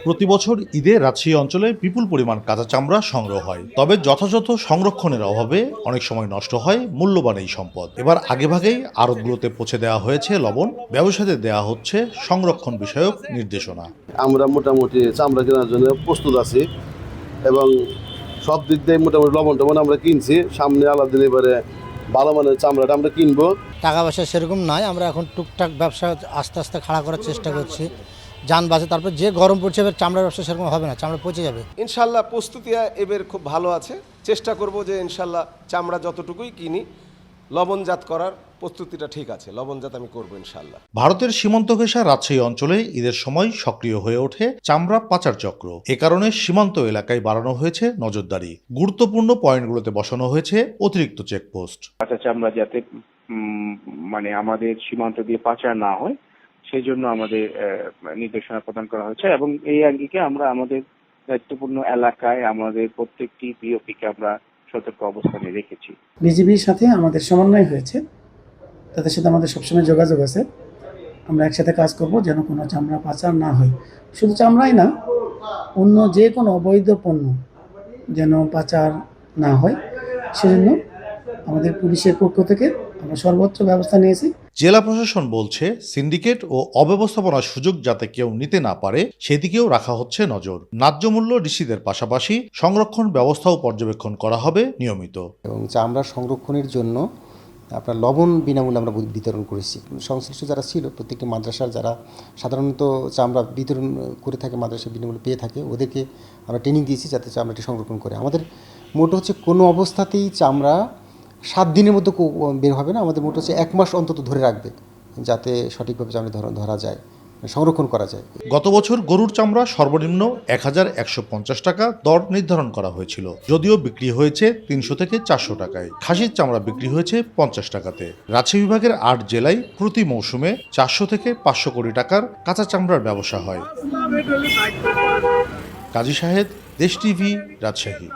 প্রতি বছর ঈদে রাজশাহী অঞ্চলে বিপুল পরিমাণ কাঁচা চামড়া সংগ্রহ হয়, তবে যথাযথ সংরক্ষণের অভাবে অনেক সময় নষ্ট হয় মূল্যবান এই সম্পদ। এবার আগেভাগেই আড়তগুলোতে পৌঁছে দেওয়া হয়েছে লবণ, ব্যবসায়ীদের দেওয়া হচ্ছে সংরক্ষণ বিষয়ক নির্দেশনা। আমরা মোটামুটি চামড়া কেনার জন্য প্রস্তুত আছি এবং সব দিক দিয়ে মোটামুটি লবণ টবণ আমরা কিনছি। সামনে আলাদা দিন এবারে ভালো মানের চামড়াটা আমরা কিনবো। টাকা পয়সা সেরকম নাই, আমরা এখন টুকটাক ব্যবসা আস্তে আস্তে খাড়া করার চেষ্টা করছি, যান বাসে। তারপর যে গরম পড়ছে এবার চামড়ার ব্যবসা সেরকম হবে না, চামড়া পচে যাবে। ইনশাল্লাহ প্রস্তুতি এবার খুব ভালো আছে। চেষ্টা করব যে ইনশাল্লাহ চামড়া যতটুকুই কিনি লবণজাত করার প্রস্তুতিটা ঠিক আছে, লবণজাত আমি করবো ইনশাল্লাহ। ভারতের সীমান্ত ঘেঁষা রাজশাহী অঞ্চলে ঈদের সময় সক্রিয় হয়ে ওঠে চামড়া পাচার চক্র। এ কারণে সীমান্ত এলাকায় বাড়ানো হয়েছে নজরদারি, গুরুত্বপূর্ণ পয়েন্টগুলোতে বসানো হয়েছে অতিরিক্ত চেকপোস্ট। কাঁচা চামড়া যাতে মানে আমাদের সীমান্ত দিয়ে পাচার না হয় সেই জন্য আমাদের নির্দেশনা প্রদান করা হয়েছে এবং এই আঙ্গিকে আমরা আমাদের দায়িত্বপূর্ণ এলাকায় আমাদের প্রত্যেকটি বিওপিকে আমরা সতর্ক অবস্থানে রেখেছি। বিজিবির সাথে আমাদের সমন্বয় হয়েছে, তাদের সাথে আমাদের সবসময় যোগাযোগ আছে। আমরা একসাথে কাজ করব যেন কোনো চামড়া পাচার না হয়। শুধু চামড়াই না, অন্য যে কোনো অবৈধ পণ্য যেন পাচার না হয়, সেজন্য আমাদের পুলিশের পক্ষ থেকে আমরা সর্বোচ্চ ব্যবস্থা নিয়েছি। জেলা প্রশাসন বলছে, সিন্ডিকেট ও অব্যবস্থাপনার সুযোগ যাতে কেউ নিতে না পারে সেদিকেও রাখা হচ্ছে নজর। ন্যায্য মূল্য নিশ্চিতের পাশাপাশি সংরক্ষণ ব্যবস্থাও পর্যবেক্ষণ করা হবে নিয়মিত। এবং চামড়া সংরক্ষণের জন্য আপনার লবণ বিনামূল্যে আমরা বিতরণ করেছি। সংশ্লিষ্ট যারা ছিল প্রত্যেকটি মাদ্রাসার যারা সাধারণত চামড়া বিতরণ করে থাকে, মাদ্রাসা বিনামূল্যে পেয়ে থাকে, ওদেরকে আমরা ট্রেনিং দিয়েছি যাতে চামড়াটি সংরক্ষণ করে। আমাদের মোটো হচ্ছে কোনো অবস্থাতেই চামড়া 7 দিনের মধ্যে বের হবে না, আমাদের মোটো হচ্ছে 1 মাস অন্তত ধরে রাখবে যাতে সঠিকভাবে চামড়া ধরা যায়, সংরক্ষণ করা যায়। গত বছর গরুর চামড়া সর্বনিম্ন 1150 টাকা দর নির্ধারণ করা হয়েছিল, যদিও বিক্রি হয়েছে 300 থেকে 400 টাকায়। খাসির চামড়া বিক্রি হয়েছে 50 টাকাতে। রাজশাহী বিভাগের 8 জেলায় প্রতি মৌসুমে 400 থেকে 500 কোটি টাকার কাঁচা চামড়ার ব্যবসা হয়। কাজী শাহেদ, দেশ টিভি, রাজশাহী।